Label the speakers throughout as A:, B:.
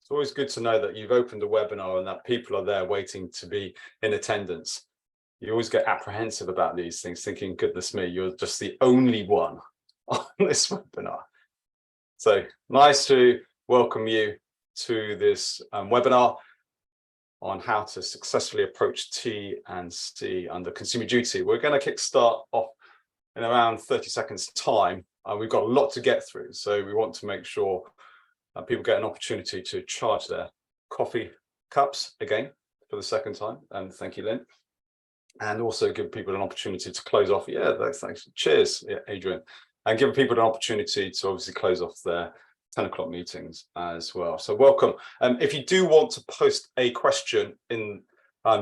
A: It's always good to know that you've opened a webinar and that people are there waiting to be in attendance. You always get apprehensive about these things, thinking, goodness me, you're just the only one on this webinar. So nice to welcome you to this webinar on how to successfully approach T&C under consumer duty. We're going to kickstart off in around 30 seconds time. We've got a lot to get through, so we want to make sure people get an opportunity to charge their coffee cups again for the second time. And thank you, Lynn. And also give people an opportunity to close off. Yeah, thanks. Cheers, Adrian. And give people an opportunity to obviously close off their 10 o'clock meetings as well. So welcome. If you do want to post a question in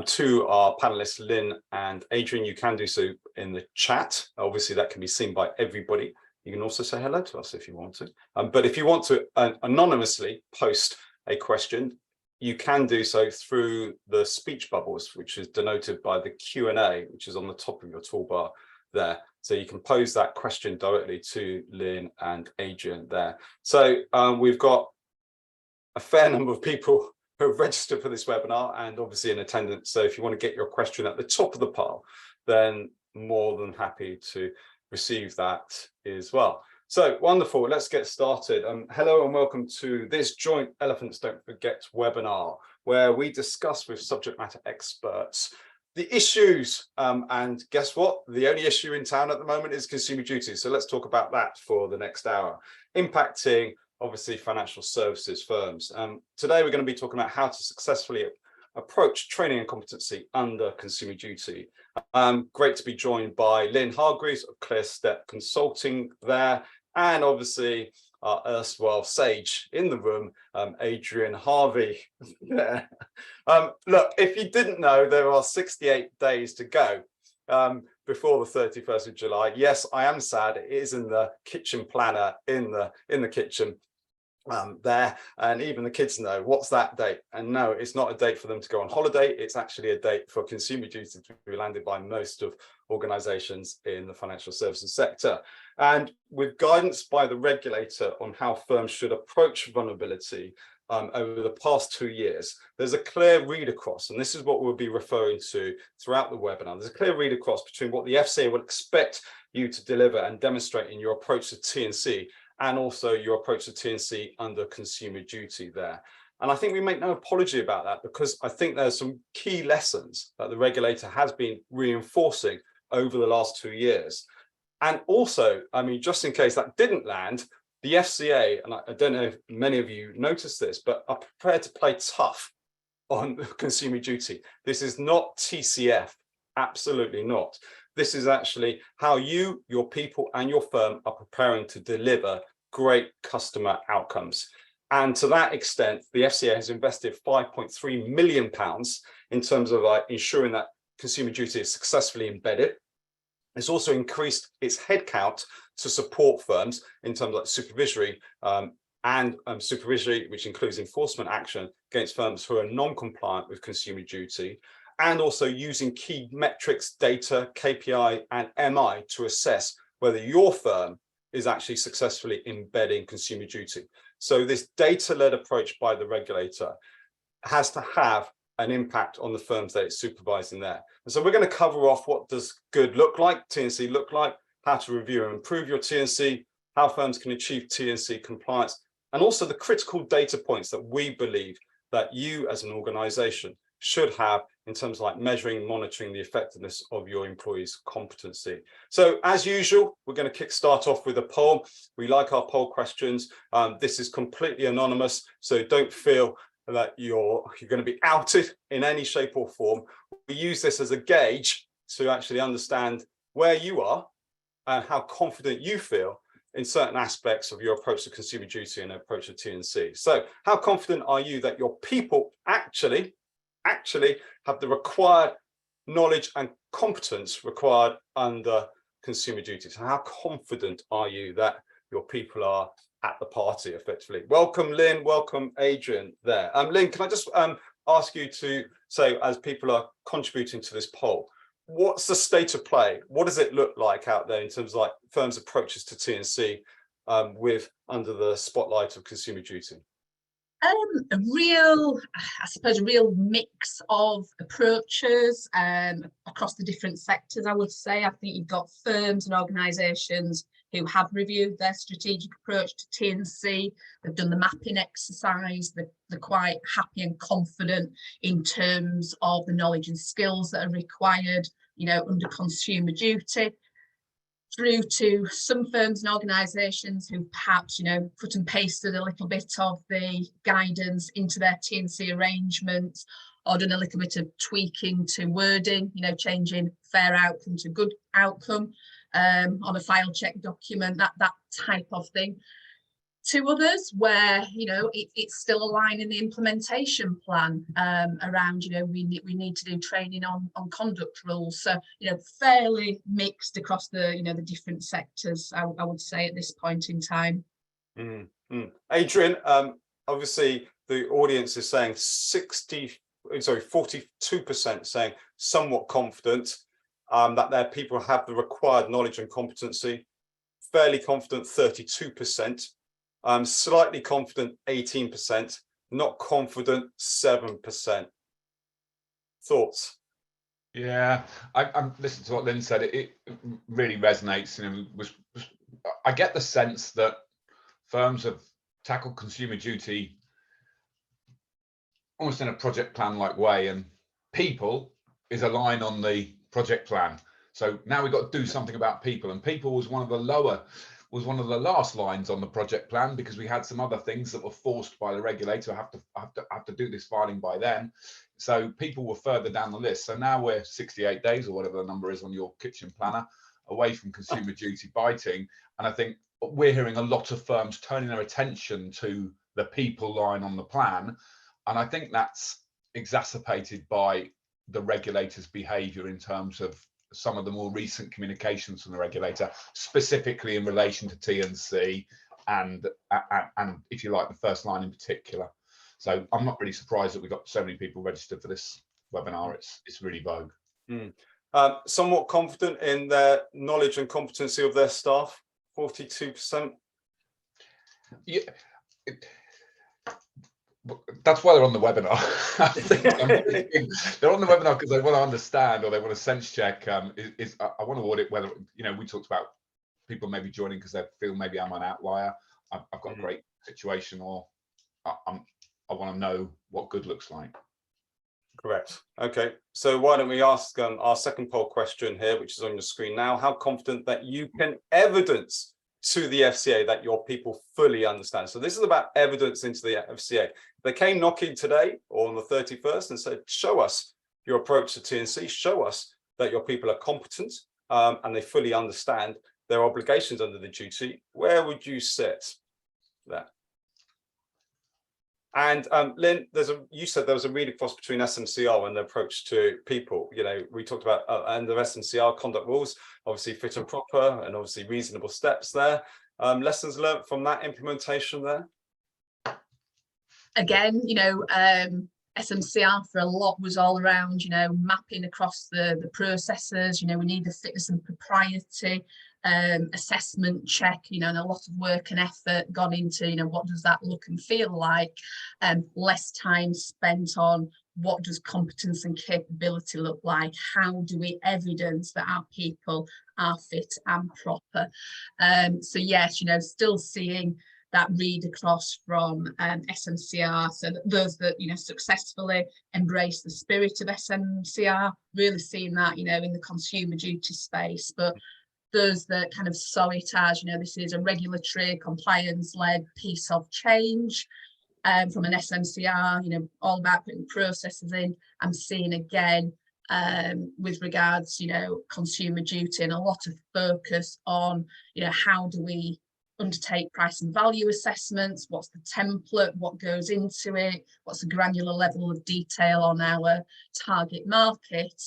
A: to our panelists, Lynn and Adrian, you can do so in the chat. Obviously, that can be seen by everybody. You can also say hello to us if you want to. But if you want to anonymously post a question, you can do so through the speech bubbles, which is denoted by the Q&A, which is on the top of your toolbar there. So you can pose that question directly to Lynn and Adrian there. So we've got a fair number of people who have registered for this webinar and obviously in attendance. So if you want to get your question at the top of the pile, then more than happy to receive that as well. So wonderful, let's get started. Hello and welcome to this joint Elephants Don't Forget webinar, where we discuss with subject matter experts the issues, and guess what? The only issue in town at the moment is consumer duty. So let's talk about that for the next hour, impacting obviously financial services firms. Today we're going to be talking about how to successfully approach training and competency under consumer duty. Great to be joined by Lynne Hargreaves of ClearStep Consulting there, and obviously our erstwhile sage in the room, Adrian Harvey. Yeah. Look, if you didn't know, there are 68 days to go before the 31st of July. Yes, I am sad. It is in the kitchen planner in the kitchen there, and even the kids know what's that date. And no, it's not a date for them to go on holiday. It's actually a date for consumer duty to be landed by most of organizations in the financial services sector. And with guidance by the regulator on how firms should approach vulnerability over the past 2 years, there's a clear read across, and this is what we'll be referring to throughout the webinar. There's a clear read across between what the FCA will expect you to deliver and demonstrate in your approach to T&C, and also your approach to T&C under consumer duty there. And I think we make no apology about that, because I think there's some key lessons that the regulator has been reinforcing over the last 2 years. And also, I mean, just in case that didn't land, the FCA, and I don't know if many of you noticed this, but are prepared to play tough on consumer duty. This is not TCF, absolutely not. This is actually how you, your people and your firm are preparing to deliver great customer outcomes. And to that extent, the FCA has invested £5.3 million in terms of ensuring that consumer duty is successfully embedded. It's also increased its headcount to support firms in terms of supervisory supervisory, which includes enforcement action against firms who are non-compliant with consumer duty, and also using key metrics, data, KPI, and MI to assess whether your firm is actually successfully embedding consumer duty. So this data-led approach by the regulator has to have an impact on the firms that it's supervising there. And so we're going to cover off what does good look like, T&C look like, how to review and improve your T&C, how firms can achieve T&C compliance, and also the critical data points that we believe that you as an organization should have in terms of like measuring and monitoring the effectiveness of your employees' competency. So as usual, we're going to kickstart off with a poll. We like our poll questions. This is completely anonymous, so don't feel that you're going to be outed in any shape or form. We use this as a gauge to actually understand where you are and how confident you feel in certain aspects of your approach to consumer duty and approach to T&C. So how confident are you that your people actually have the required knowledge and competence required under consumer duty? So how confident are you that your people are at the party effectively? Welcome, Lynn. Welcome, Adrian there. Lynn, can I just ask you to say, as people are contributing to this poll, what's the state of play? What does it look like out there in terms of like firms' approaches to T&C with under the spotlight of consumer duty?
B: A real, I suppose, a real mix of approaches across the different sectors, I would say. I think you've got firms and organisations who have reviewed their strategic approach to T&C. They've done the mapping exercise. They're quite happy and confident in terms of the knowledge and skills that are required, you know, under consumer duty, through to some firms and organisations who perhaps, you know, cut and pasted a little bit of the guidance into their T&C arrangements, or done a little bit of tweaking to wording, you know, changing fair outcome to good outcome on a file check document, that type of thing. To others where, you know, it's still a line in the implementation plan around, you know, we need to do training on conduct rules. So, you know, fairly mixed across the, you know, the different sectors, I would say at this point in time.
A: Adrian, obviously the audience is saying 42% saying somewhat confident that their people have the required knowledge and competency, fairly confident 32%. Slightly confident 18%, not confident 7%. Thoughts?
C: Yeah, I'm listening to what Lynne said. It really resonates. You know, I get the sense that firms have tackled consumer duty almost in a project plan like way, and people is a line on the project plan. So now we've got to do something about people, and people was one of the last lines on the project plan, because we had some other things that were forced by the regulator. I have to do this filing by then. So people were further down the list. So now we're 68 days or whatever the number is on your kitchen planner away from consumer duty biting. And I think we're hearing a lot of firms turning their attention to the people line on the plan. And I think that's exacerbated by the regulator's behavior in terms of some of the more recent communications from the regulator, specifically in relation to T&C and if you like, the first line in particular. So I'm not really surprised that we got so many people registered for this webinar. It's really vogue.
A: Somewhat confident in their knowledge and competency of their staff, 42%.
C: Yeah. That's why they're on the webinar. I think they're on the webinar because they want to understand, or they want to sense check. I want to audit whether, you know, we talked about people maybe joining because they feel maybe I'm an outlier. I've got a great situation, or I want to know what good looks like.
A: Correct. Okay, so why don't we ask our second poll question here, which is on your screen now. How confident that you can evidence to the FCA that your people fully understand? So this is about evidence into the FCA. They came knocking today or on the 31st and said, show us your approach to T&C, show us that your people are competent and they fully understand their obligations under the duty. Where would you sit there? And Lynne, you said there was a read across between SMCR and the approach to people. You know, we talked about under SMCR conduct rules, obviously fit and proper, and obviously reasonable steps there. Lessons learned from that implementation there?
B: Again, you know, SMCR for a lot was all around, you know, mapping across the processes. You know, we need the fitness and propriety assessment check, you know, and a lot of work and effort gone into, you know, what does that look and feel like, less time spent on what does competence and capability look like, how do we evidence that our people are fit and proper. So yes, you know, still seeing that read across from SMCR, so that those that, you know, successfully embrace the spirit of SMCR, really seeing that, you know, in the consumer duty space. But those that kind of saw it as, you know, this is a regulatory compliance-led piece of change from an SMCR, you know, all about putting processes in. I'm seeing again with regards, you know, consumer duty, and a lot of focus on, you know, how do we undertake price and value assessments, what's the template, what goes into it, what's the granular level of detail on our target market.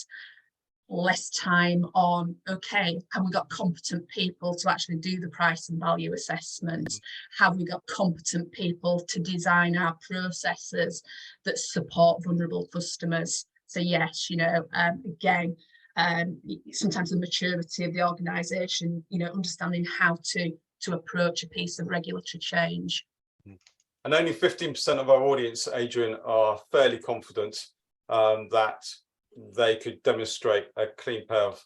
B: Less time on, okay, have we got competent people to actually do the price and value assessment? Have we got competent people to design our processes that support vulnerable customers? So yes, you know, again, sometimes the maturity of the organisation, you know, understanding how to approach a piece of regulatory change.
A: And only 15% of our audience, Adrian, are fairly confident that they could demonstrate a clean pair of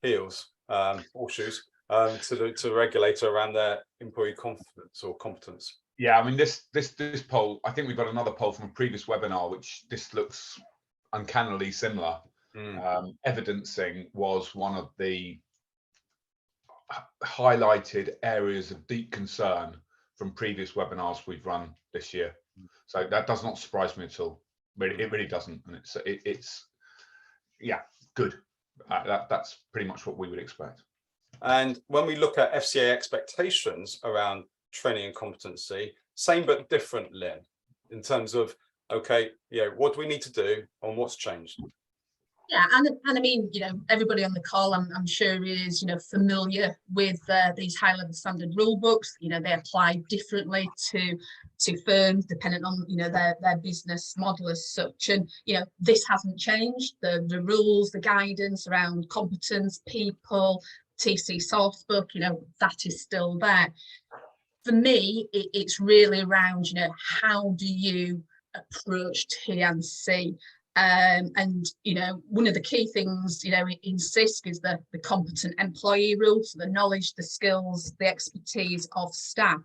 A: heels or shoes to the regulator around their employee confidence or competence.
C: Yeah, I mean, this poll, I think we've got another poll from a previous webinar, which this looks uncannily similar. Evidencing was one of the highlighted areas of deep concern from previous webinars we've run this year. So that does not surprise me at all. It really doesn't, and it's yeah, good. That's pretty much what we would expect.
A: And when we look at FCA expectations around training and competency, same but different, Lynne, in terms of, okay, what do we need to do and what's changed?
B: Yeah, and I mean, everybody on the call, I'm sure is, familiar with these high-level standard rule books. They apply differently to firms depending on, their business model as such. And, this hasn't changed. The rules, the guidance around competence, people, TC source book, that is still there. For me, it's really around, how do you approach T&C? And one of the key things in CISC is the competent employee rule, so the knowledge, the skills, the expertise of staff.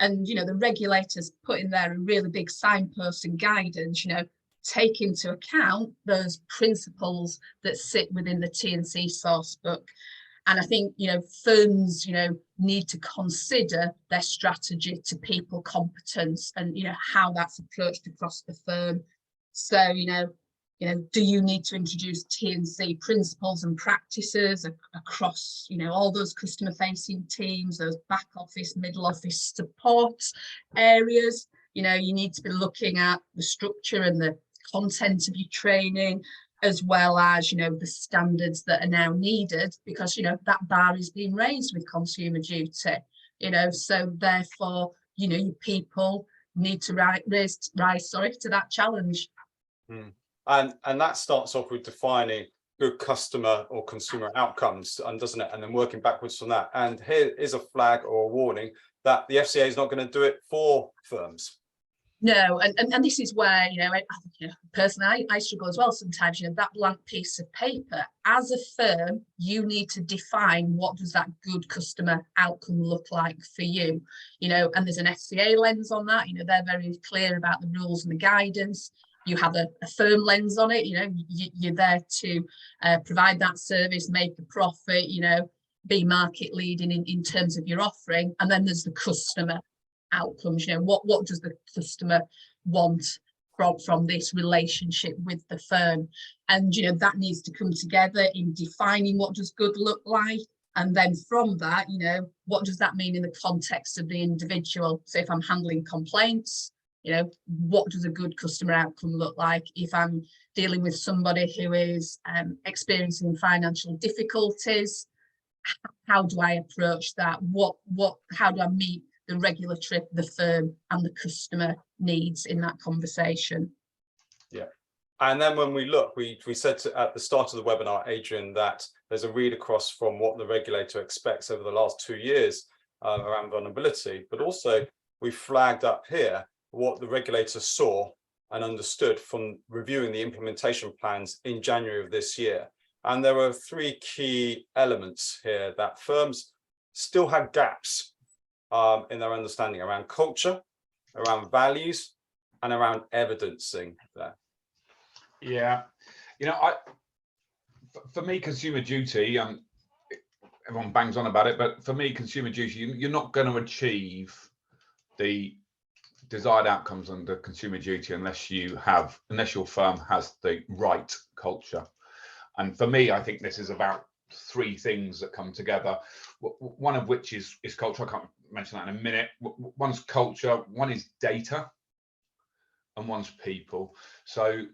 B: And the regulators put in there a really big signpost and guidance, take into account those principles that sit within the T&C source book. And I think, firms, need to consider their strategy to people competence and, how that's approached across the firm. So, do you need to introduce T&C principles and practices across, all those customer facing teams, those back office, middle office support areas? You need to be looking at the structure and the content of your training, as well as, the standards that are now needed, because, that bar is being raised with consumer duty, so therefore, your people need to rise to that challenge.
A: And that starts off with defining good customer or consumer outcomes, and doesn't it? And then working backwards from that. And here is a flag or a warning that the FCA is not going to do it for firms.
B: No, and this is where, personally, I struggle as well sometimes, that blank piece of paper. As a firm, you need to define what does that good customer outcome look like for you, and there's an FCA lens on that, they're very clear about the rules and the guidance. You have a firm lens on it, you're there to provide that service, make a profit, be market leading in terms of your offering. And then there's the customer outcomes, what does the customer want from this relationship with the firm? And that needs to come together in defining what does good look like, and then from that, what does that mean in the context of the individual? So if I'm handling complaints, what does a good customer outcome look like? If I'm dealing with somebody who is experiencing financial difficulties, how do I approach that? How do I meet the regulatory, the firm and the customer needs in that conversation? Yeah.
A: And then when we look, we said at the start of the webinar, Adrian, that there's a read across from what the regulator expects over the last 2 years around vulnerability, but also we flagged up here what the regulator saw and understood from reviewing the implementation plans in January of this year. And there were 3 key elements here that firms still had gaps in their understanding around culture, around values, and around evidencing that.
C: Yeah, for me, consumer duty, everyone bangs on about it, but for me, consumer duty, you're not going to achieve the desired outcomes under consumer duty unless your firm has the right culture. And for me, I think this is about 3 things that come together. One of which is culture. I can't mention that in a minute. One's culture, one is data, and one's people. So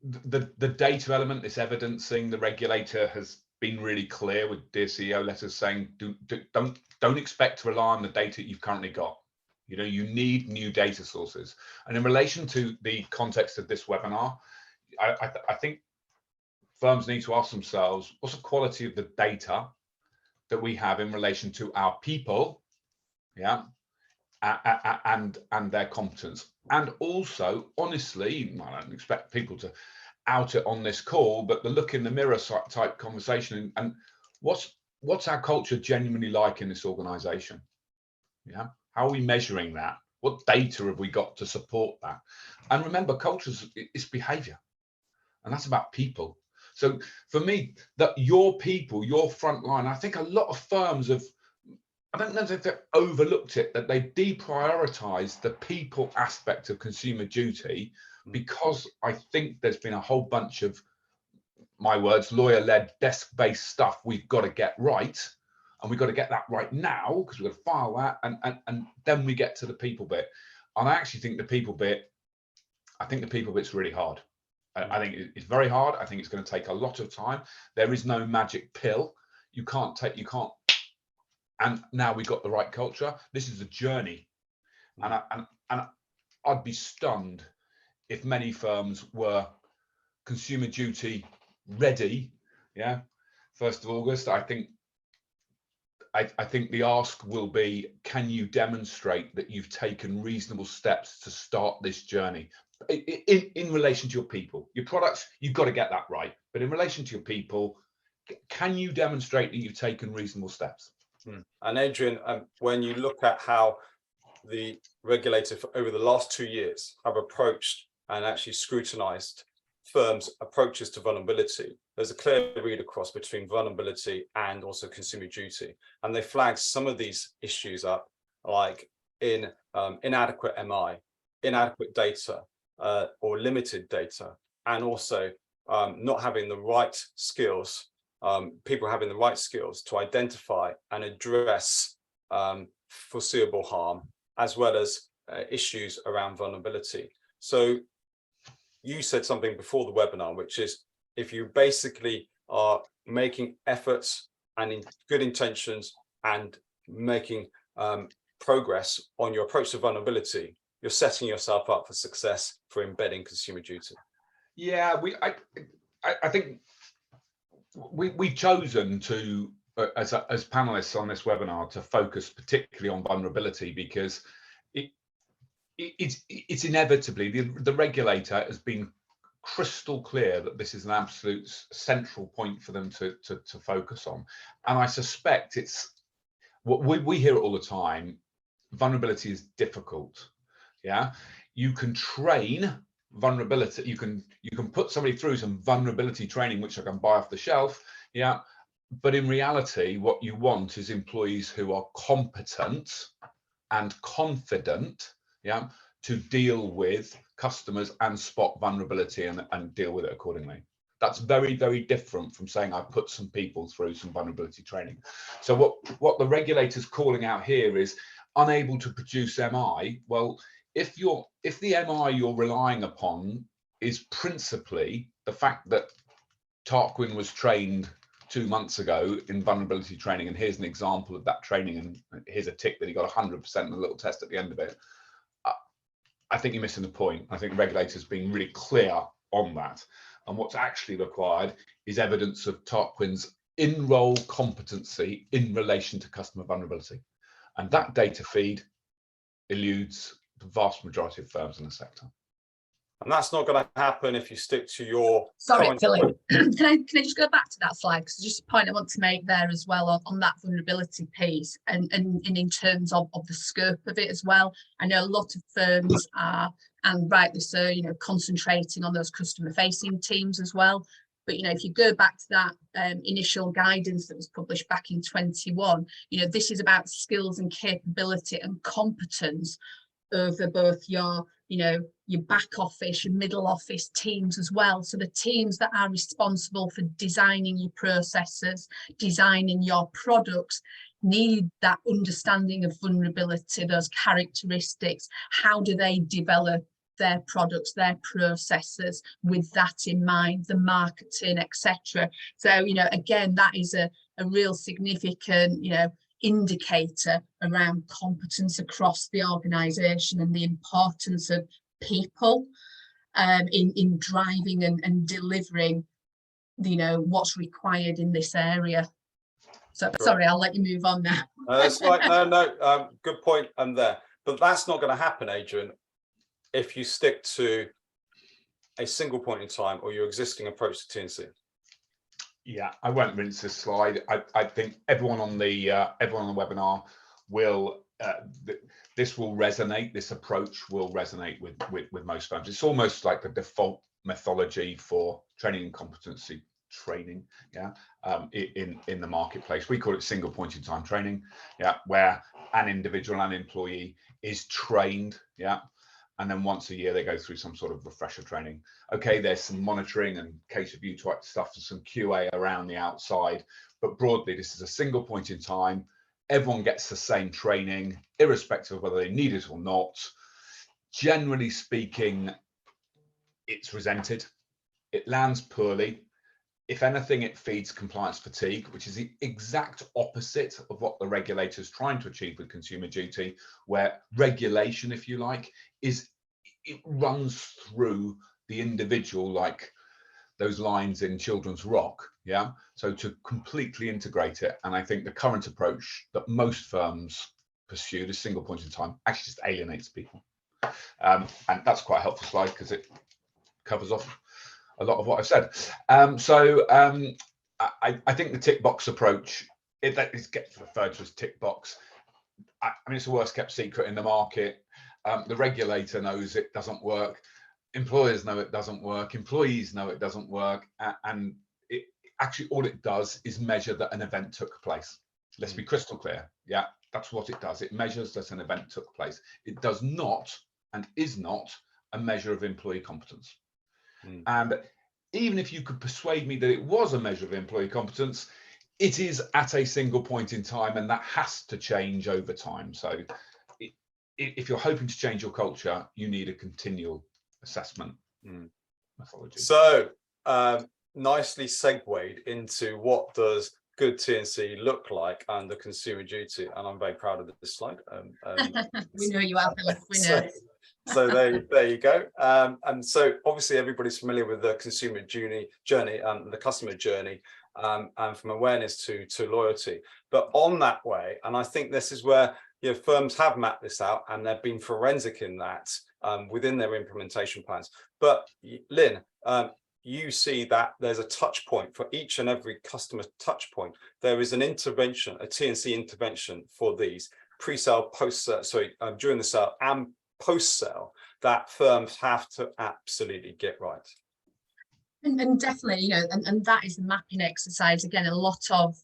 C: the data element, this evidencing, the regulator has been really clear with Dear CEO letters saying don't expect to rely on the data you've currently got. You need new data sources. And in relation to the context of this webinar, I think firms need to ask themselves, what's the quality of the data that we have in relation to our people, and their competence. And also, honestly, I don't expect people to out it on this call, but the look in the mirror type conversation, and what's our culture genuinely like in this organization? Yeah, how are we measuring that? What data have we got to support that? And remember, culture is behavior, and that's about people. So for me, that your people, your front line, I think a lot of firms have, I don't know if they've overlooked it, that they deprioritized the people aspect of consumer duty, because I think there's been a whole bunch of, my words, lawyer-led, desk-based stuff we've got to get right. And we've got to get that right now, because we've got to file that, and then we get to the people bit. And I actually think the people bit's really hard. I think it's very hard. I think it's going to take a lot of time. There is no magic pill. You can't, and now we've got the right culture. This is a journey. And I'd be stunned if many firms were consumer duty ready. Yeah, 1st of August. I think the ask will be, can you demonstrate that you've taken reasonable steps to start this journey in relation to your people? Your products, you've got to get that right. But in relation to your people, can you demonstrate that you've taken reasonable steps?
A: And Adrian, when you look at how the regulator over the last 2 years have approached and actually scrutinized firms' approaches to vulnerability, there's a clear read across between vulnerability and also consumer duty. And they flagged some of these issues up, like in inadequate MI, inadequate data, or limited data, and also not having the right skills, people having the right skills to identify and address foreseeable harm, as well as issues around vulnerability. So you said something before the webinar, which is, if you basically are making efforts and in good intentions and making progress on your approach to vulnerability, you're setting yourself up for success for embedding consumer duty.
C: Yeah, I think we've chosen to, as panelists on this webinar, to focus particularly on vulnerability, because it's inevitably, the regulator has been crystal clear that this is an absolute central point for them to focus on. And I suspect it's what we hear it all the time. Vulnerability is difficult. Yeah, you can train vulnerability. You can put somebody through some vulnerability training, which I can buy off the shelf. Yeah, but in reality, what you want is employees who are competent and confident, yeah, to deal with customers and spot vulnerability and deal with it accordingly. That's very, very different from saying I put some people through some vulnerability training. So what the regulator's calling out here is unable to produce MI. Well, if the MI you're relying upon is principally the fact that Tarquin was trained 2 months ago in vulnerability training, and here's an example of that training, and here's a tick that he got 100% in a little test at the end of it, I think you're missing the point. I think the regulator's being really clear on that. And what's actually required is evidence of Tarquin's in-role competency in relation to customer vulnerability. And that data feed eludes the vast majority of firms in the sector.
A: And that's not going to happen if you stick to your...
B: Sorry, Philip, can I just go back to that slide? Because just a point I want to make there as well on that vulnerability piece, and in terms of the scope of it as well. I know a lot of firms are, and rightly so, you know, concentrating on those customer facing teams as well. But, you know, if you go back to that initial guidance that was published back in 21, you know, this is about skills and capability and competence over both your, you know, your back office, your middle office teams as well. So the teams that are responsible for designing your processes, designing your products, need that understanding of vulnerability, those characteristics. How do they develop their products, their processes with that in mind, the marketing, etc. So, you know, again, that is a real significant, you know, indicator around competence across the organisation and the importance of people in driving and delivering, you know, what's required in this area. So, sorry, I'll let you move on now.
A: That's right. No, good point there. But that's not going to happen, Adrian, if you stick to a single point in time or your existing approach to T&C.
C: Yeah, I won't rinse this slide. I think everyone on the webinar will this will resonate. This approach will resonate with most firms. It's almost like the default methodology for training and competency training. Yeah, in the marketplace, we call it single point in time training. Yeah, where an individual, an employee is trained. Yeah. And then once a year they go through some sort of refresher training. Okay, there's some monitoring and case review type stuff and some QA around the outside, but broadly this is a single point in time. Everyone gets the same training, irrespective of whether they need it or not. Generally speaking, it's resented, it lands poorly. If anything, it feeds compliance fatigue, which is the exact opposite of what the regulator is trying to achieve with consumer duty, where regulation, if you like, it runs through the individual like those lines in Children's Rock. Yeah. So to completely integrate it. And I think the current approach that most firms pursue, this single point in time, actually just alienates people. And that's quite a helpful slide because it covers off a lot of what I've said. I think the tick box approach, it gets referred to as tick box. I mean, it's the worst kept secret in the market. The regulator knows it doesn't work. Employers know it doesn't work. Employees know it doesn't work. And it actually, all it does is measure that an event took place. Let's be crystal clear. Yeah, that's what it does. It measures that an event took place. It does not and is not a measure of employee competence. And even if you could persuade me that it was a measure of employee competence, it is at a single point in time, and that has to change over time. So if you're hoping to change your culture, you need a continual assessment methodology.
A: So nicely segued into what does good T&C look like under consumer duty, and I'm very proud of this slide.
B: We know you are, Philip. We know.
A: So there you go. And so obviously everybody's familiar with the consumer journey and the customer journey, and from awareness to loyalty. But on that way, and I think this is where firms have mapped this out and they've been forensic in that within their implementation plans. But Lynne, you see that there's a touch point for each and every customer touch point. There is an intervention, a T&C intervention for these pre-sale, post-sale, during the sale and post-sale that firms have to absolutely get right.
B: And definitely, and that is the mapping exercise. Again, a lot of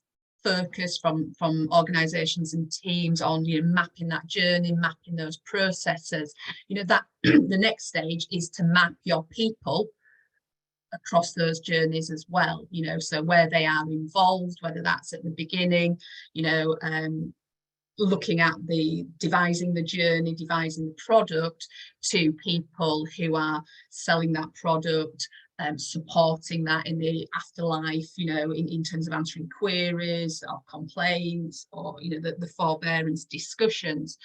B: focus from organizations and teams on mapping that journey, mapping those processes. That the next stage is to map your people across those journeys as well, so where they are involved, whether that's at the beginning, looking at devising the journey, devising the product, to people who are selling that product, supporting that in the afterlife, in terms of answering queries or complaints or, the forbearance discussions.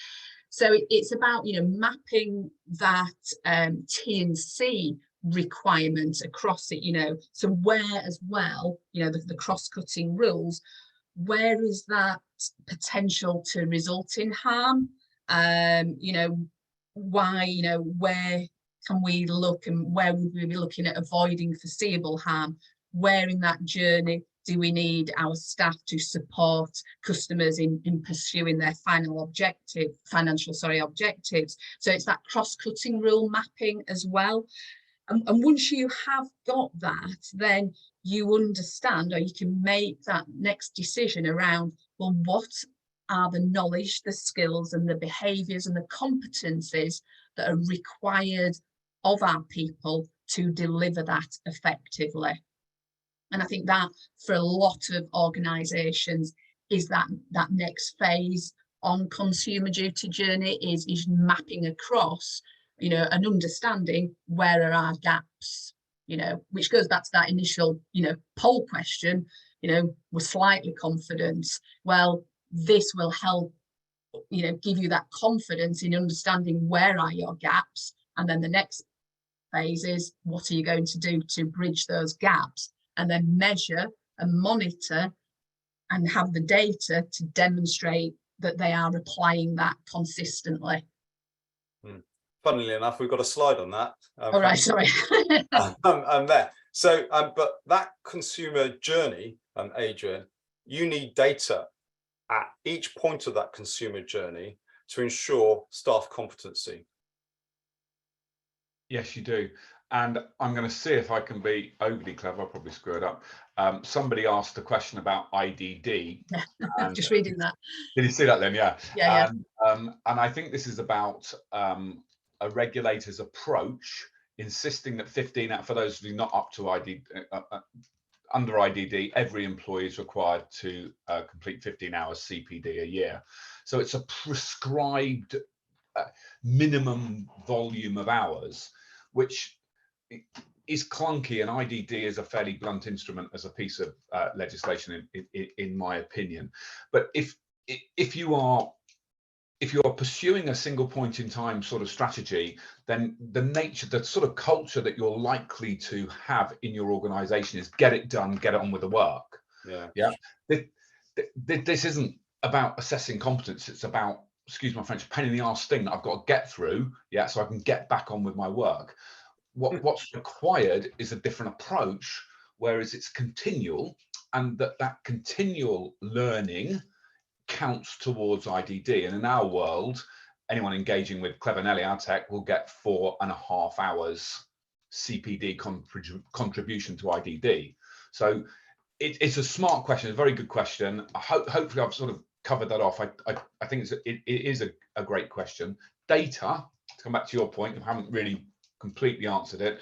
B: So it's about, mapping that T&C requirement across it, so where as well, the cross-cutting rules, where is that potential to result in harm? Why, where can we look, and where would we be looking at avoiding foreseeable harm? Where in that journey do we need our staff to support customers in pursuing their financial objectives? So it's that cross-cutting rule mapping as well. And once you have got that, then you understand, or you can make that next decision around, well, what are the knowledge, the skills and the behaviours and the competencies that are required of our people to deliver that effectively. And I think that for a lot of organisations is that next phase on consumer duty journey is mapping across, and understanding where are our gaps, which goes back to that initial, poll question, we're slightly confident. Well, this will help, give you that confidence in understanding where are your gaps. And then the next phase is, what are you going to do to bridge those gaps? And then measure and monitor and have the data to demonstrate that they are applying that consistently.
A: Funnily enough, we've got a slide on that.
B: All right, sorry.
A: There. So, but that consumer journey, Adrian, you need data at each point of that consumer journey to ensure staff competency.
C: Yes, you do. And I'm going to see if I can be overly clever. I'll probably screw it up. Somebody asked a question about IDD. And
B: just reading that.
C: Did you see that, Lynne? Yeah.
B: Yeah.
C: And I think this is about a regulator's approach, insisting that 15 for those of you not up to under IDD, every employee is required to complete 15 hours CPD a year. So it's a prescribed minimum volume of hours, which is clunky, and IDD is a fairly blunt instrument as a piece of legislation, in my opinion. But if you are pursuing a single point in time sort of strategy, then the sort of culture that you're likely to have in your organization is get it done, get on with the work. Yeah. This isn't about assessing competence. It's about, excuse my French, pain in the arse thing that I've got to get through, yeah, so I can get back on with my work. What's required is a different approach, whereas it's continual, and that continual learning counts towards IDD. And in our world, anyone engaging with Clever Nelly, our tech, will get 4.5 hours CPD contribution to IDD. So it's a smart question, a very good question. Hopefully I've sort of covered that off. I think it is a great question. Data, to come back to your point, I haven't really completely answered it.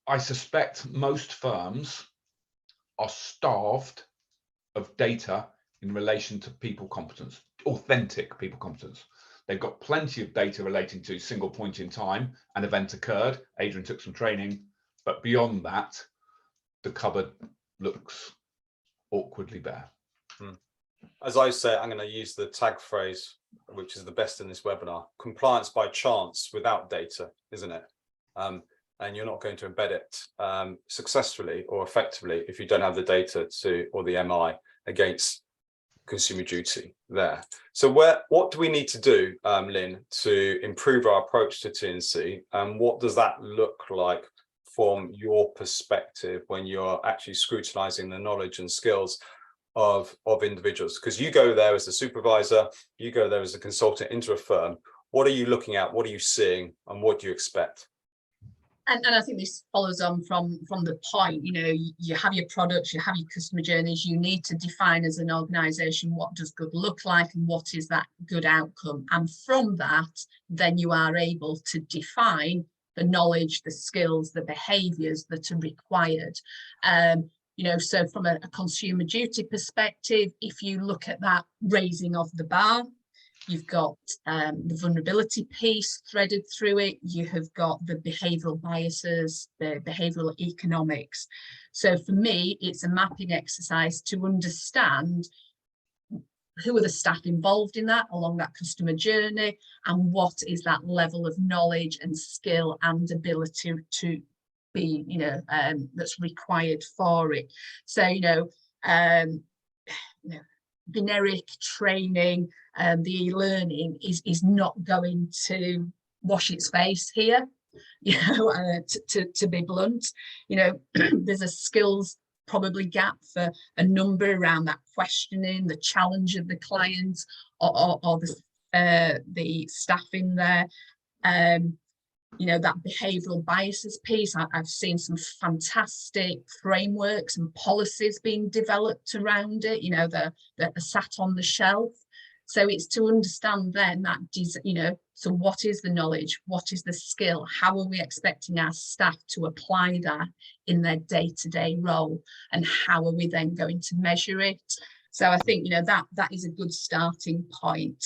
C: I suspect most firms are starved of data in relation to people competence, authentic people competence. They've got plenty of data relating to single point in time, an event occurred, Adrian took some training, but beyond that, the cupboard looks awkwardly bare.
A: As I say, I'm going to use the tag phrase, which is the best in this webinar: compliance by chance without data, isn't it? And you're not going to embed it successfully or effectively if you don't have the data or the MI against consumer duty there. So what do we need to do, Lynne, to improve our approach to T&C, and what does that look like from your perspective when you're actually scrutinizing the knowledge and skills of individuals? Because you go there as a supervisor, you go there as a consultant into a firm. What are you looking at? What are you seeing? And what do you expect?
B: And I think this follows on from the point, you have your products, you have your customer journeys, you need to define as an organization what does good look like and what is that good outcome. And from that, then you are able to define the knowledge, the skills, the behaviors that are required. So from a consumer duty perspective, if you look at that raising of the bar, you've got the vulnerability piece threaded through it. You have got the behavioural biases, the behavioural economics. So for me, it's a mapping exercise to understand who are the staff involved in that along that customer journey, and what is that level of knowledge and skill and ability to be, that's required for it. So, generic training and the e-learning is not going to wash its face here, to be blunt. There's a skills probably gap for a number around that questioning, the challenge of the client or the staff in there. That behavioural biases piece, I've seen some fantastic frameworks and policies being developed around it, that are sat on the shelf. So it's to understand then that, so what is the knowledge? What is the skill? How are we expecting our staff to apply that in their day-to-day role? And how are we then going to measure it? So I think, that is a good starting point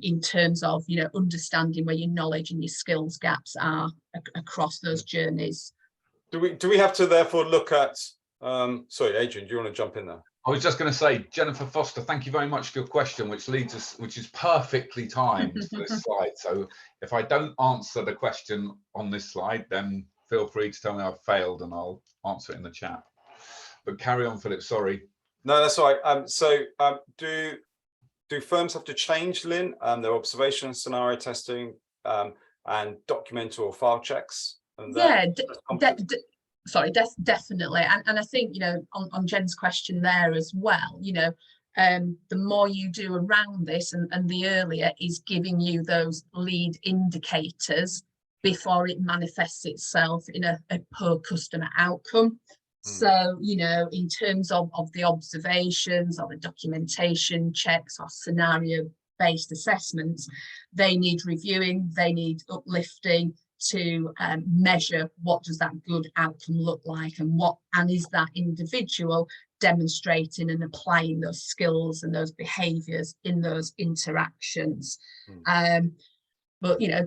B: in terms of, understanding where your knowledge and your skills gaps are across those journeys.
A: Do we have to therefore look at, sorry, Adrian, do you want to jump in there?
C: I was just going to say, Jennifer Foster, thank you very much for your question, which is perfectly timed for this slide. So if I don't answer the question on this slide, then feel free to tell me I've failed and I'll answer it in the chat. But carry on, Philip, sorry.
A: No, that's all right. Do firms have to change, Lynne, their observation and scenario testing and document or file checks. And
B: yeah, definitely. And I think, you know, on Jen's question there as well, you know, the more you do around this and the earlier is giving you those lead indicators before it manifests itself in a poor customer outcome. So, you know, in terms of the observations or the documentation checks or scenario-based assessments, they need reviewing, they need uplifting to measure what does that good outcome look like, and is that individual demonstrating and applying those skills and those behaviours in those interactions. But you know,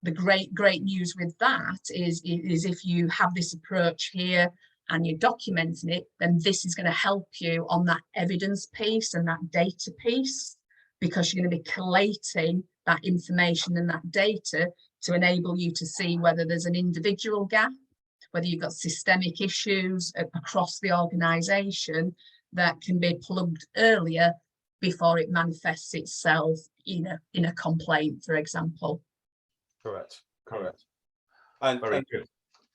B: the great news with that is if you have this approach here and you're documenting it, then this is going to help you on that evidence piece and that data piece, because you're going to be collating that information and that data to enable you to see whether there's an individual gap, whether you've got systemic issues across the organisation that can be plugged earlier before it manifests itself in a complaint, for example.
A: Correct. And
C: very good.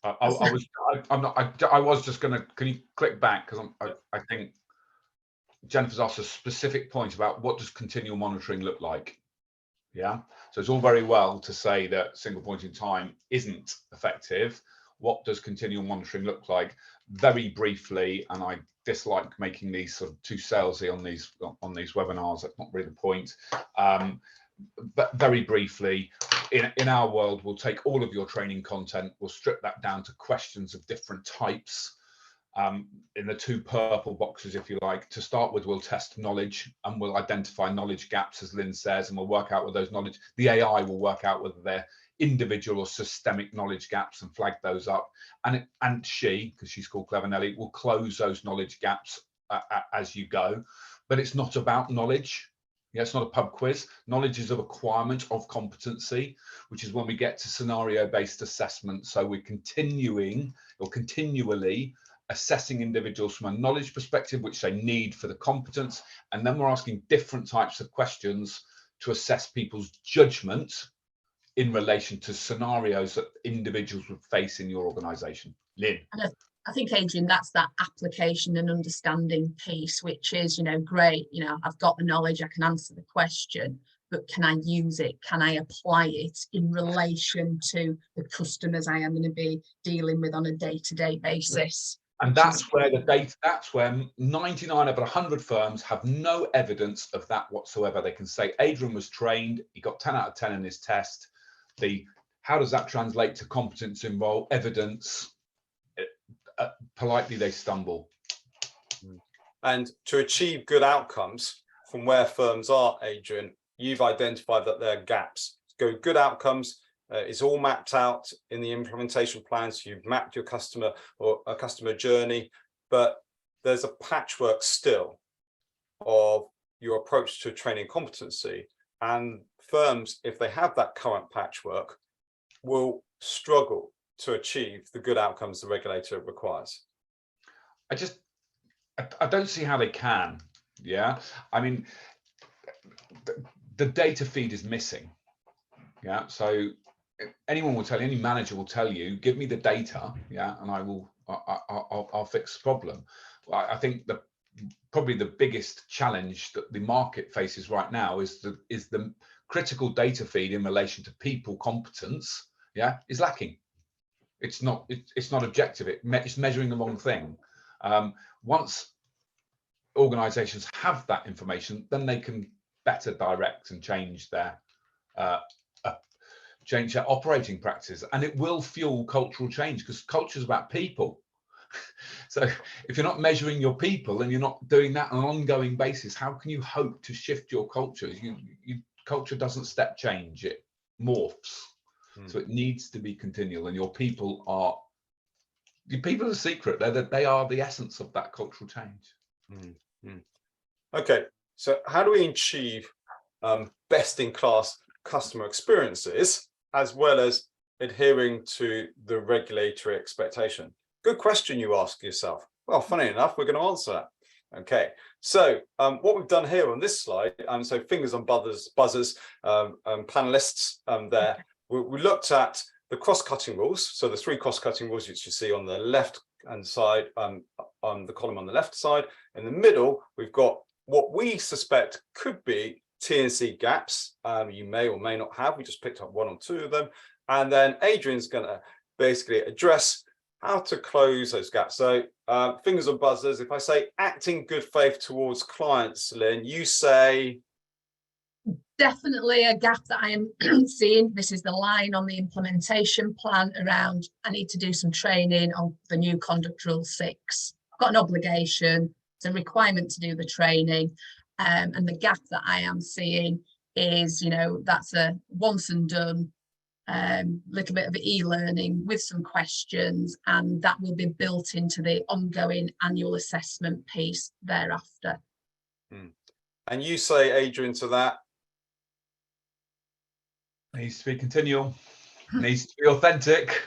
C: I was just going to. Can you click back, because I think Jennifer's asked a specific point about what does continual monitoring look like. Yeah, so it's all very well to say that single point in time isn't effective. What does continual monitoring look like? Very briefly, and I dislike making these sort of too salesy on these webinars. That's not really the point. But very briefly, in our world, we'll take all of your training content, we'll strip that down to questions of different types. In the two purple boxes, if you like. To start with, we'll test knowledge and we'll identify knowledge gaps, as Lynne says, and we'll work out with those knowledge. The AI will work out whether they're individual or systemic knowledge gaps and flag those up. And she, because she's called Clever Nelly, will close those knowledge gaps as you go. But it's not about knowledge. Yeah, it's not a pub quiz. Knowledge is a requirement of competency, which is when we get to scenario-based assessment. So we're continually assessing individuals from a knowledge perspective, which they need for the competence, and then we're asking different types of questions to assess people's judgment in relation to scenarios that individuals would face in your organisation. Lynne.
B: I think, Adrian, that's that application and understanding piece, which is, you know, great, you know, I've got the knowledge, I can answer the question, but can I use it? Can I apply it in relation to the customers I am going to be dealing with on a day-to-day basis?
C: And that's where the data, that's where 99 of 100 firms have no evidence of that whatsoever. They can say Adrian was trained, he got 10 out of 10 in his test. How does that translate to competence involved evidence? Politely, they stumble.
A: And to achieve good outcomes from where firms are, Adrian, you've identified that there are gaps. Good outcomes. It's all mapped out in the implementation plans. You've mapped your customer or a customer journey, but there's a patchwork still of your approach to training competency. And firms, if they have that current patchwork, will struggle to achieve the good outcomes the regulator requires.
C: I don't see how they can. Yeah, I mean, the data feed is missing. Yeah, so anyone will tell you, any manager will tell you, give me the data, yeah, and I'll fix the problem. I think probably the biggest challenge that the market faces right now is the critical data feed in relation to people competence, yeah, is lacking. It's not objective. It's measuring the wrong thing. Once organizations have that information, then they can better direct and change their operating practices, and it will fuel cultural change, because culture is about people. So if you're not measuring your people and you're not doing that on an ongoing basis, how can you hope to shift your culture? Culture doesn't step change, it morphs. So it needs to be continual, and your people are the secret. They are the essence of that cultural change.
A: Okay, so how do we achieve best-in-class customer experiences as well as adhering to the regulatory expectation? Good question you ask yourself. Well, funny enough, we're going to answer that. Okay, so what we've done here on this slide, so fingers on buzzers, panelists there, we looked at the cross-cutting rules. So the 3 cross-cutting rules which you see on the left hand side, on the column on the left side. In the middle, we've got what we suspect could be T&C gaps. You may or may not have. We just picked up 1 or 2 of them. And then Adrian's going to basically address how to close those gaps. So fingers on buzzers. If I say act in good faith towards clients, Lynne, you say?
B: Definitely a gap that I am seeing. This is the line on the implementation plan around, I need to do some training on the new conduct rule 6. I've got an obligation, it's a requirement to do the training. And the gap that I am seeing is, you know, that's a once and done, little bit of e-learning with some questions, and that will be built into the ongoing annual assessment piece thereafter.
A: And you say, Adrian, to that?
C: Needs to be continual, needs to be authentic.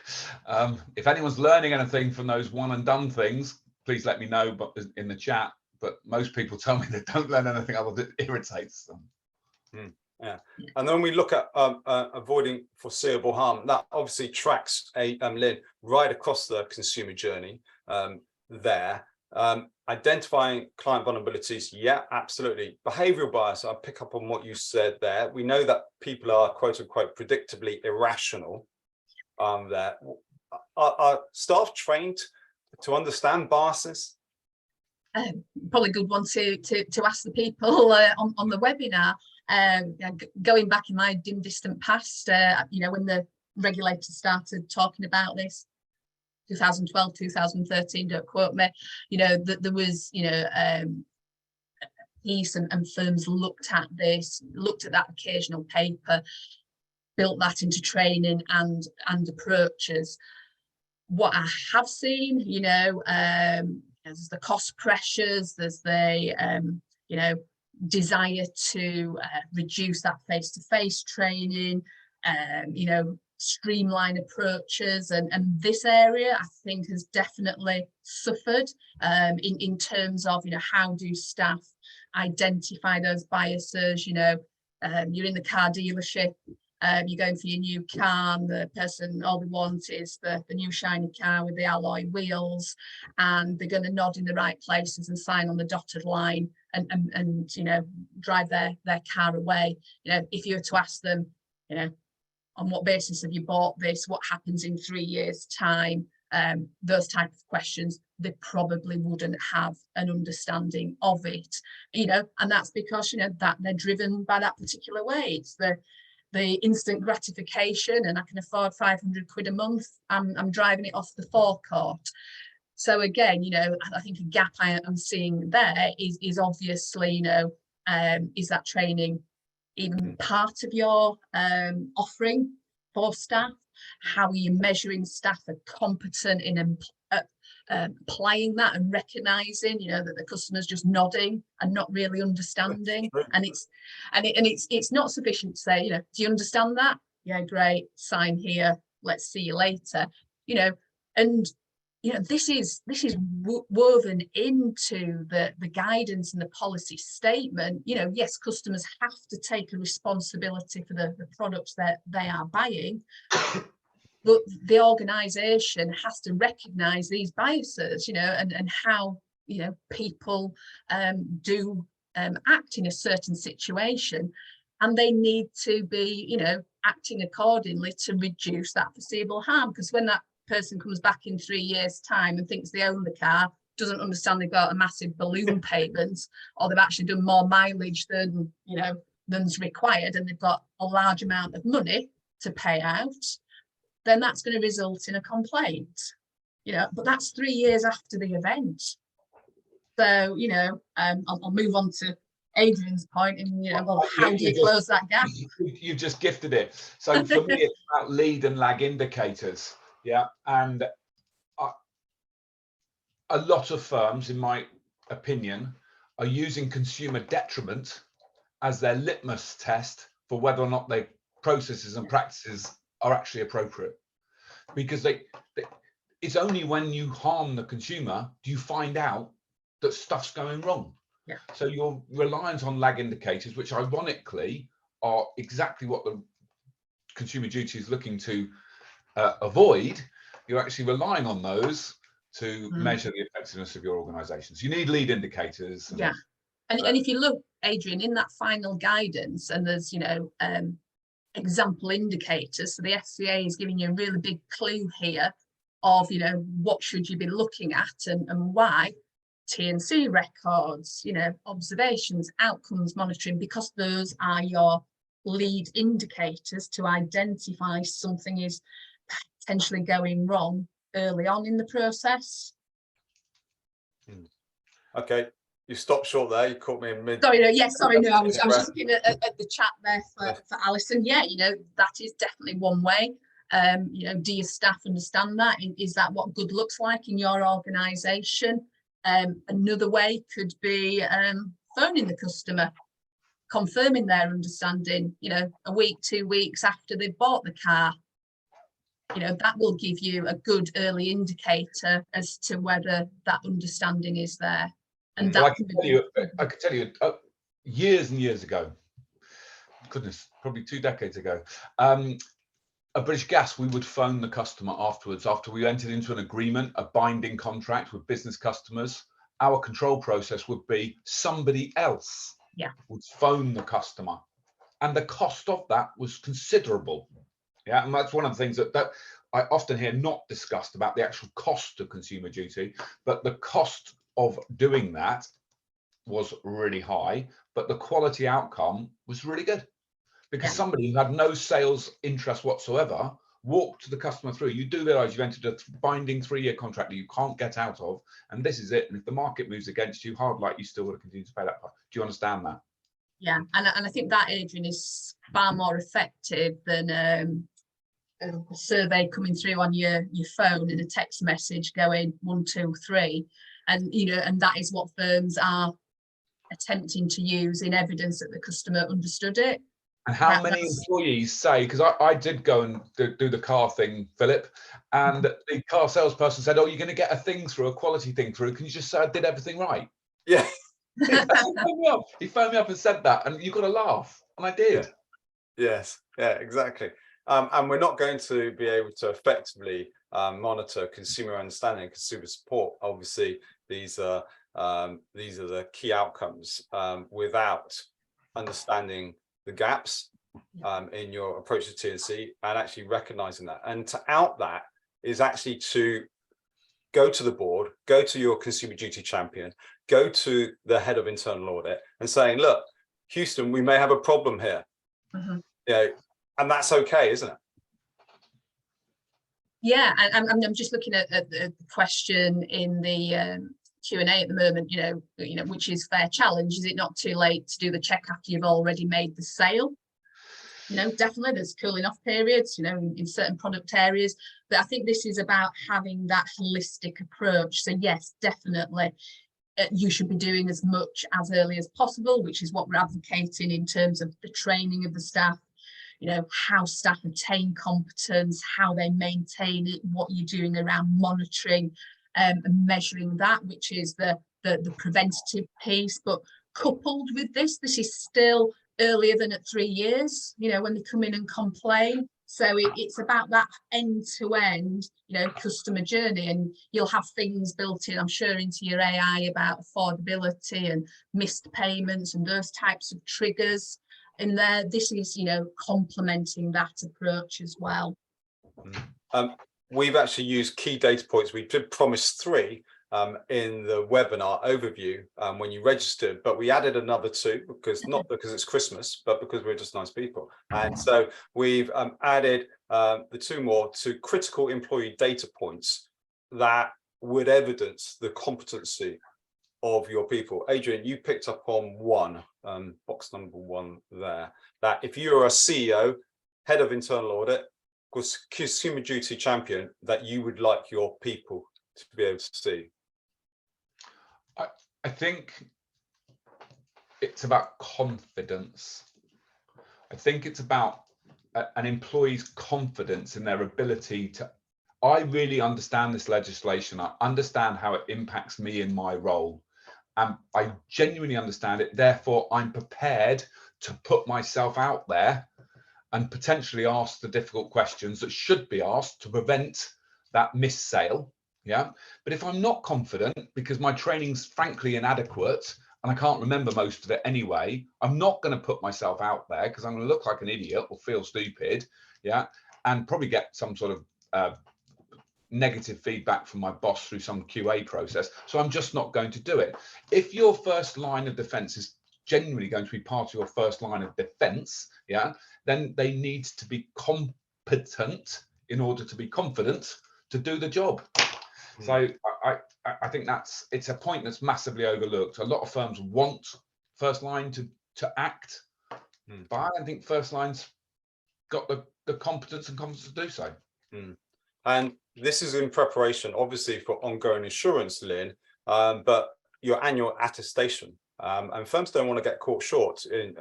C: If anyone's learning anything from those one and done things, please let me know, but in the chat. But most people tell me they don't learn anything other than it irritates them.
A: Yeah, and then we look at avoiding foreseeable harm. That obviously tracks Lynne right across the consumer journey there. Identifying client vulnerabilities, yeah, absolutely. Behavioral bias, I pick up on what you said there. We know that people are quote unquote predictably irrational there. Are staff trained to understand biases?
B: Probably a good one to ask the people on the webinar. Going back in my dim distant past, you know, when the regulators started talking about this, 2012, 2013, don't quote me, you know, that there was, you know, piece and firms looked at this, looked at that occasional paper, built that into training and approaches. What I have seen, you know, there's the cost pressures, there's the, you know, desire to reduce that face-to-face training, you know, streamline approaches, and this area I think has definitely suffered in terms of, you know, how do staff identify those biases. You know, you're in the car dealership, you're going for your new car, and the person, all they want is the new shiny car with the alloy wheels, and they're going to nod in the right places and sign on the dotted line and you know, drive their car away. You know, if you were to ask them, you know, on what basis have you bought this, what happens in 3 years time, those type of questions, they probably wouldn't have an understanding of it, you know, and that's because, you know, that they're driven by that particular way. It's the instant gratification, and I can afford 500 quid a month, I'm driving it off the forecourt. So again, you know, I think a gap I am seeing there is obviously, you know, is that training even part of your offering for staff? How are you measuring staff are competent in applying that and recognizing, you know, that the customer's just nodding and not really understanding? And it's not sufficient to say, you know, do you understand that? Yeah, great, sign here, let's see you later. You know, and you know, this is woven into the guidance and the policy statement. You know, yes, customers have to take a responsibility for the products that they are buying, but the organisation has to recognise these biases, you know, and how, you know, people do act in a certain situation, and they need to be, you know, acting accordingly to reduce that foreseeable harm. Because when that person comes back in 3 years' time and thinks they own the car, doesn't understand they've got a massive balloon payment, or they've actually done more mileage than, you know, than's required, and they've got a large amount of money to pay out, then that's going to result in a complaint, you know. But that's 3 years after the event. So, you know, I'll move on to Adrian's point, and, you know, well, how do you close that gap?
C: You've just gifted it. So for me, it's about lead and lag indicators. Yeah, and a lot of firms, in my opinion, are using consumer detriment as their litmus test for whether or not their processes and practices are actually appropriate. Because it's only when you harm the consumer do you find out that stuff's going wrong.
B: Yeah.
C: So you're reliant on lag indicators, which ironically are exactly what the consumer duty is looking to avoid, you're actually relying on those to measure the effectiveness of your organisations. You need lead indicators.
B: Yeah. And if you look, Adrian, in that final guidance, and there's, you know, example indicators, so the FCA is giving you a really big clue here of, you know, what should you be looking at and why. T&C records, you know, observations, outcomes monitoring, because those are your lead indicators to identify something is potentially going wrong early on in the process.
A: Okay, you stopped short there. You caught me in mid.
B: Sorry, no, yeah, sorry, no, I was looking at the chat there for Alison. Yeah, you know, that is definitely one way. You know, do your staff understand that? Is that what good looks like in your organisation? Another way could be phoning the customer, confirming their understanding, you know, a week, 2 weeks after they've bought the car. You know, that will give you a good early indicator as to whether that understanding is there. And
C: well,
B: that
C: I could tell you years and years ago, goodness, probably 2 decades ago, at British Gas, we would phone the customer afterwards, after we entered into an agreement, a binding contract with business customers. Our control process would be somebody else would phone the customer, and the cost of that was considerable. Yeah, and that's one of the things that I often hear not discussed about the actual cost of consumer duty, but the cost of doing that was really high, but the quality outcome was really good, because somebody who had no sales interest whatsoever walked the customer through. You do realize you've entered a binding 3-year contract that you can't get out of, and this is it. And if the market moves against you, hard like, you still got to continue to pay that. Do you understand that? Yeah,
B: and I think that, Adrian, is far more effective than a survey coming through on your phone and a text message going 1, 2, 3, and you know, and that is what firms are attempting to use in evidence that the customer understood it.
C: And how many employees say, because I did go and do the car thing, Philip, and the car salesperson said, oh, you're going to get a thing through, a quality thing through. Can you just say I did everything right?
A: Yeah.
C: He phoned me up and said that, and you've got to laugh. And I did.
A: Yeah. Yes. Yeah, exactly. And we're not going to be able to effectively monitor consumer understanding and consumer support. Obviously, these are the key outcomes without understanding the gaps in your approach to T&C and actually recognizing that. And to out that is actually to go to the board, go to your consumer duty champion, go to the head of internal audit and saying, look, Houston, we may have a problem here. You know, and that's okay, isn't it?
B: Yeah, and I'm just looking at the question in the Q&A at the moment, you know, which is fair challenge. Is it not too late to do the check after you've already made the sale? You know, definitely there's cooling off periods, you know, in certain product areas, but I think this is about having that holistic approach. So yes, definitely you should be doing as much as early as possible, which is what we're advocating in terms of the training of the staff, you know, how staff attain competence, how they maintain it, what you're doing around monitoring and measuring that, which is the preventative piece. But coupled with this is still earlier than at 3 years, you know, when they come in and complain. So it's about that end-to-end, you know, customer journey, and you'll have things built in, I'm sure, into your AI about affordability and missed payments and those types of triggers in there. This is, you know, complementing that approach as well.
A: We've actually used key data points. We did promise 3 in the webinar overview when you registered, but we added another 2 because not because it's Christmas, but because we're just nice people. And so we've added the 2 more to critical employee data points that would evidence the competency of your people. Adrian, you picked up on one, box number 1 there, that if you're a CEO, head of internal audit, consumer duty champion, that you would like your people to be able to see.
C: I think it's about confidence. I think it's about an employee's confidence in their ability to, I really understand this legislation. I understand how it impacts me in my role. I genuinely understand it. Therefore, I'm prepared to put myself out there and potentially ask the difficult questions that should be asked to prevent that missed sale. Yeah. But if I'm not confident because my training's frankly inadequate and I can't remember most of it anyway, I'm not going to put myself out there because I'm going to look like an idiot or feel stupid. Yeah. And probably get some sort of negative feedback from my boss through some QA process. So I'm just not going to do it. If your first line of defense is genuinely going to be part of your first line of defense, yeah, then they need to be competent in order to be confident to do the job. So I think it's a point that's massively overlooked. A lot of firms want first line to act, but I don't think first line's got the competence and confidence to do so.
A: And this is in preparation, obviously, for ongoing insurance, Lynne, but your annual attestation. And firms don't want to get caught short in,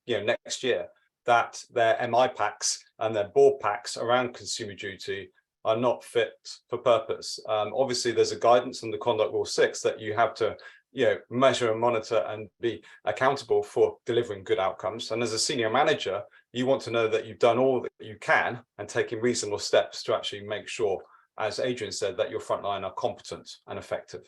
A: next year, that their MI packs and their board packs around consumer duty are not fit for purpose. Obviously, there's a guidance on the Conduct Rule 6 that you have to measure and monitor and be accountable for delivering good outcomes. And as a senior manager, you want to know that you've done all that you can and taking reasonable steps to actually make sure, as Adrian said, that your frontline are competent and effective.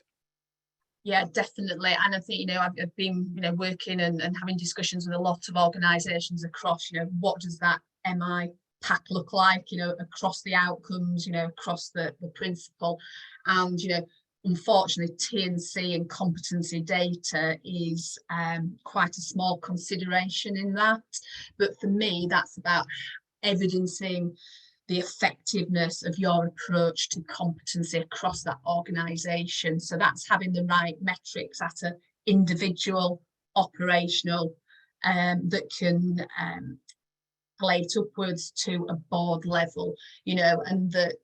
B: Yeah, definitely. And I think, I've been, working and having discussions with a lot of organisations across, what does that MI pack look like, across the outcomes, across the principle. And, unfortunately, T&C and competency data is quite a small consideration in that. But for me, that's about evidencing the effectiveness of your approach to competency across that organisation. So that's having the right metrics at an individual, operational, that can relate upwards to a board level, and that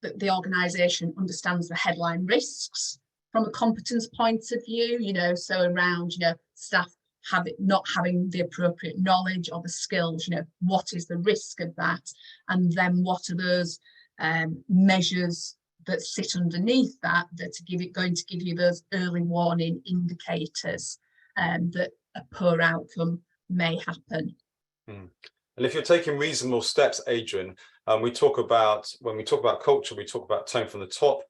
B: the organisation understands the headline risks from a competence point of view, so around, staff not having the appropriate knowledge or the skills, what is the risk of that? And then what are those measures that sit underneath that are going to give you those early warning indicators that a poor outcome may happen.
A: And if you're taking reasonable steps, Adrian, when we talk about culture, we talk about tone from the top,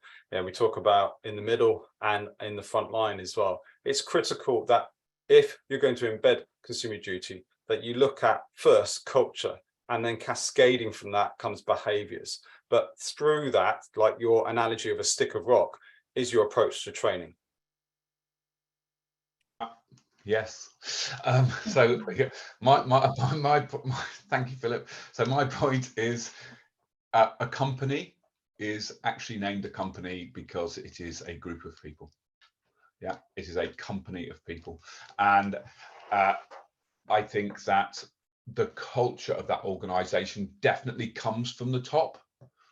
A: we talk about in the middle and in the front line as well. It's critical that if you're going to embed consumer duty, that you look at first culture, and then cascading from that comes behaviours. But through that, like your analogy of a stick of rock, is your approach to training.
C: Yes. So my thank you, Philip. So my point is, a company is actually named a company because it is a group of people. Yeah, it is a company of people. And I think that the culture of that organization definitely comes from the top,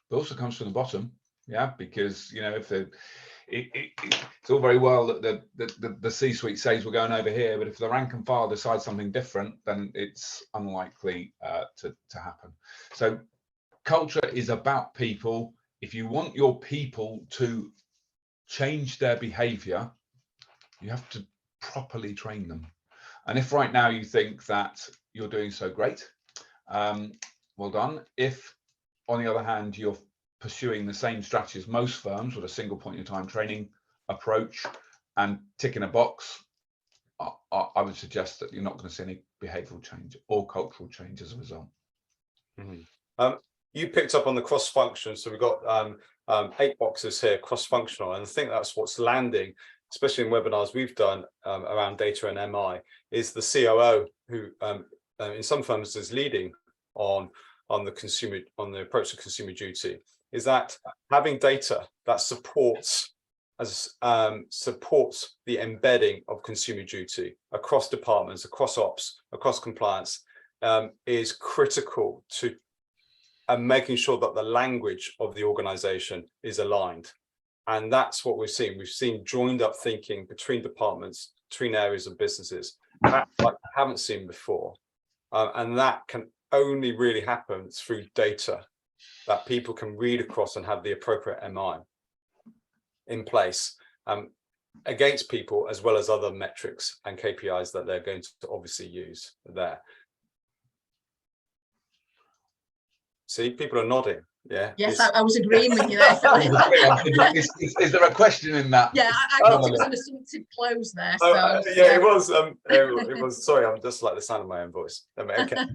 C: but also comes from the bottom. Yeah, because, if it's all very well that the C-suite says we're going over here, but if the rank and file decides something different, then it's unlikely to happen. So culture is about people. If you want your people to change their behavior, you have to properly train them. And if right now you think that you're doing so great, well done. If, on the other hand, you're pursuing the same strategy as most firms with a single point in time training approach and ticking a box, I would suggest that you're not going to see any behavioural change or cultural change as a result.
A: You picked up on the cross-function, so we've got 8 boxes here, cross-functional, and I think that's what's landing, especially in webinars we've done around data and MI, is the COO who in some firms is leading on the approach to consumer duty, is that having data that supports the embedding of consumer duty across departments, across ops, across compliance, is critical to making sure that the language of the organization is aligned. And that's what we've seen. We've seen joined up thinking between departments, between areas of businesses, like I haven't seen before. And that can only really happen through data that people can read across and have the appropriate MI in place against people, as well as other metrics and KPIs that they're going to obviously use there. See, people are nodding. Yeah.
B: Yes, I was agreeing with you there, Philip.
C: Is there a question in that?
B: Yeah, I thought it was an assumptive close there. So
A: yeah, it was. It was. Sorry, I'm just like the sound of my own voice. Okay.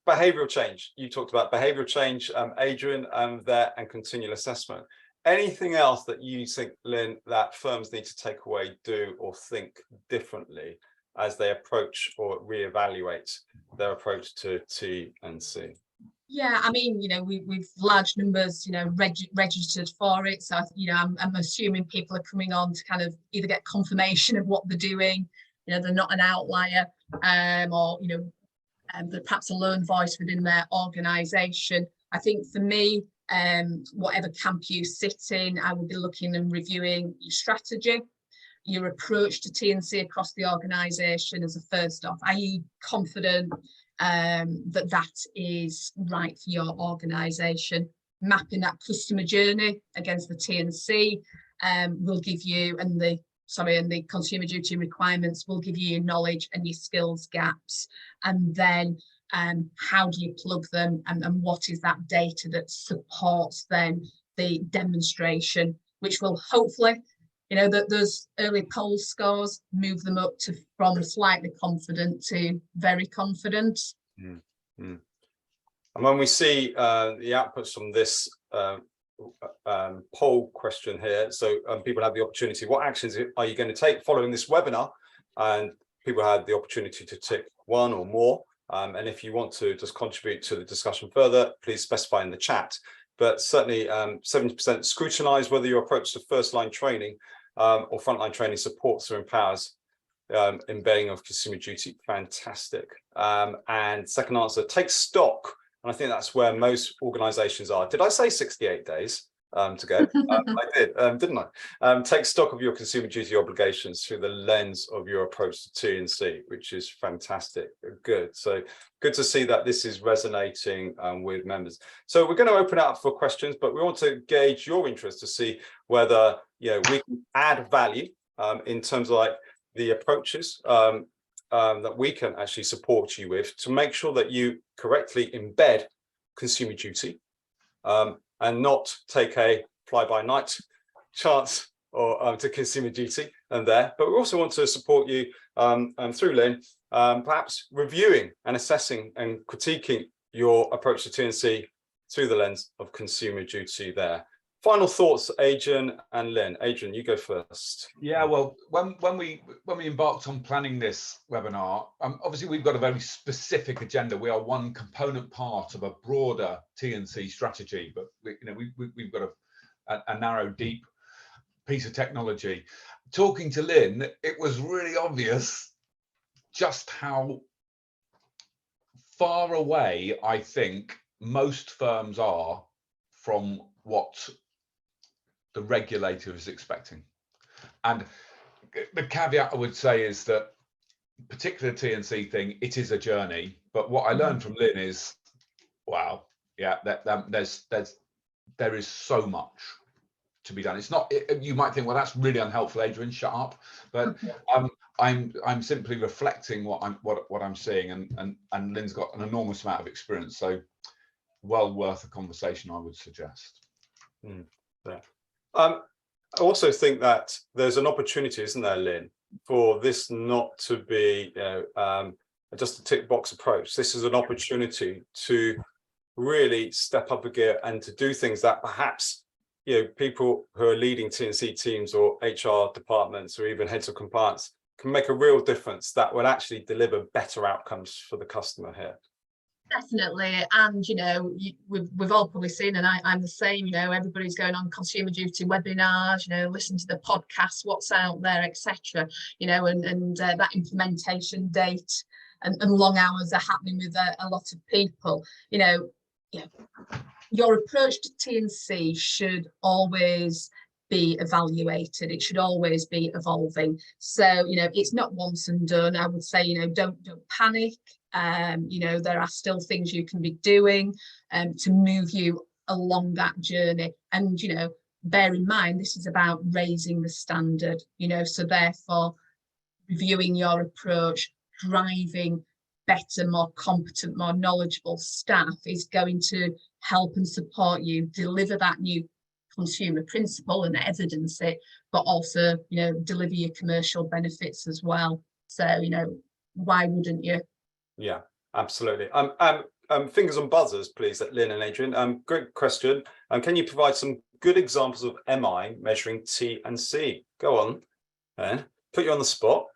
A: Behavioural change. You talked about behavioural change, Adrian, there, and continual assessment. Anything else that you think, Lynne, that firms need to take away, do, or think differently as they approach or reevaluate their approach to T&C?
B: Yeah, I mean, we've large numbers, registered for it. So, I'm assuming people are coming on to kind of either get confirmation of what they're doing, they're not an outlier, or, they're perhaps a lone voice within their organisation. I think for me, whatever camp you sit in, I would be looking and reviewing your strategy, your approach to T&C across the organisation as a first off. Are you confident that is right for your organisation? Mapping that customer journey against the T&C will give you, and the consumer duty requirements will give you your knowledge and your skills gaps. And then how do you plug them, and what is that data that supports then the demonstration, which will hopefully, that those early poll scores move them up to from slightly confident to very confident.
A: And when we see the outputs from this poll question here, so people have the opportunity, what actions are you going to take following this webinar? And people had the opportunity to tick one or more. And if you want to just contribute to the discussion further, please specify in the chat. But certainly 70% scrutinise whether your approach to first-line training or frontline training supports or empowers embedding of consumer duty. Fantastic. And second answer, take stock. And I think that's where most organizations are. Did I say 68 days to go? I did, didn't I? Take stock of your consumer duty obligations through the lens of your approach to T&C, which is fantastic. Good. So good to see that this is resonating with members. So we're going to open it up for questions, but we want to gauge your interest to see whether we can add value in terms of like the approaches that we can actually support you with to make sure that you correctly embed consumer duty and not take a fly-by-night chance or to consumer duty and there. But we also want to support you through Lynne, perhaps reviewing and assessing and critiquing your approach to T&C through the lens of consumer duty there. Final thoughts, Adrian and Lynne. Adrian, you go first.
C: Yeah, well, when we embarked on planning this webinar, obviously we've got a very specific agenda. We are one component part of a broader T&C strategy, but we've got a narrow, deep piece of technology. Talking to Lynne, it was really obvious just how far away I think most firms are from what the regulator is expecting. And the caveat I would say is that particular T&C thing, it is a journey. But what I learned from Lynne is, wow, yeah, there is so much to be done. It's not, you might think, well, that's really unhelpful, Adrian, shut up. But I'm simply reflecting what I'm seeing, and Lynne's got an enormous amount of experience. So well worth a conversation, I would suggest.
A: Yeah. I also think that there's an opportunity, isn't there, Lynne, for this not to be just a tick box approach. This is an opportunity to really step up a gear and to do things that perhaps people who are leading T&C teams or HR departments or even heads of compliance can make a real difference that will actually deliver better outcomes for the customer here.
B: Definitely, and we've all probably seen, and I'm the same. Everybody's going on consumer duty webinars. Listen to the podcasts, what's out there, etc. And that implementation date and long hours are happening with a lot of people. Your approach to T&C should always be evaluated. It should always be evolving. So it's not once and done. I would say don't panic. There are still things you can be doing to move you along that journey. And, bear in mind, this is about raising the standard, so therefore reviewing your approach, driving better, more competent, more knowledgeable staff is going to help and support you deliver that new consumer principle and evidence it, but also, you know, deliver your commercial benefits as well. So, you know, why wouldn't you?
A: Yeah, absolutely. Fingers on buzzers, please, at Lynne and Adrian. Great question. Can you provide some good examples of MI measuring T and C? Go on, then. Put you on the spot.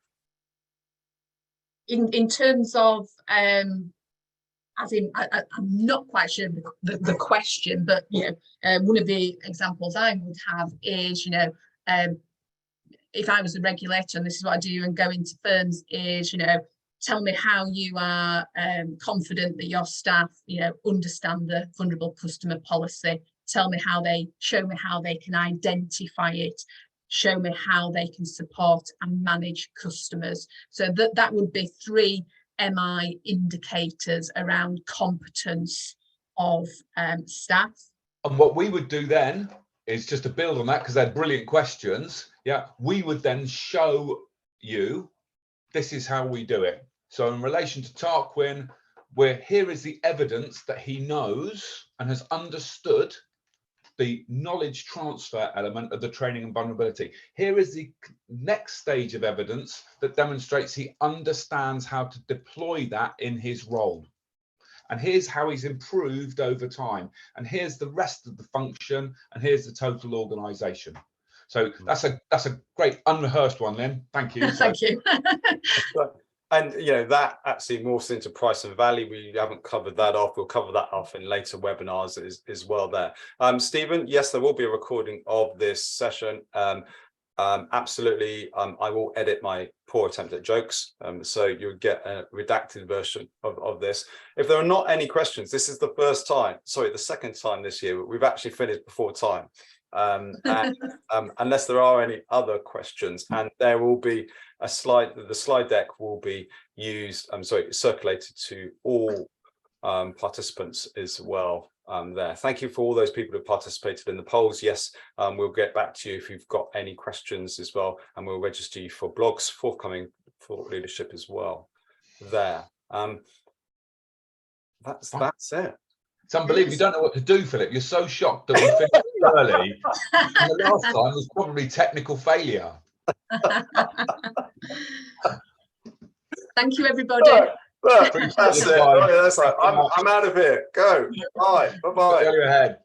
B: In terms of, as in, I'm not quite sure the question, but, you know, one of the examples I would have is, you know, if I was a regulator and this is what I do and go into firms is, you know, tell me how you are confident that your staff, you know, understand the vulnerable customer policy. Tell me how show me how they can identify it. Show me how they can support and manage customers. So that would be 3 MI indicators around competence of staff.
C: And what we would do then is, just to build on that, because they're brilliant questions. Yeah, we would then show you, this is how we do it. So in relation to Tarquin, here is the evidence that he knows and has understood the knowledge transfer element of the training and vulnerability. Here is the next stage of evidence that demonstrates he understands how to deploy that in his role. And here's how he's improved over time. And here's the rest of the function, and here's the total organization. So that's a great unrehearsed one, Lynne. Thank you.
B: Thank you.
A: And, you know, that actually morphs into price and value. We haven't covered that off. We'll cover that off in later webinars as well there. Stephen, yes, there will be a recording of this session. Absolutely. I will edit my poor attempt at jokes. So you'll get a redacted version of this. If there are not any questions, this is the first time, sorry, the second time this year, we've actually finished before time. Unless there are any other questions, and there will be a slide, the slide deck will be used, circulated to all participants as well there. Thank you for all those people who participated in the polls. Yes, we'll get back to you if you've got any questions as well, and we'll register you for blogs forthcoming for leadership as well there. That's it.
C: It's unbelievable. You don't know what to do, Philip. You're so shocked that we finished early. And the last time was probably technical failure.
B: Thank you, everybody.
A: Look, that's it. That's like, I'm out of here. Go. Bye. Bye-bye.
C: Go ahead.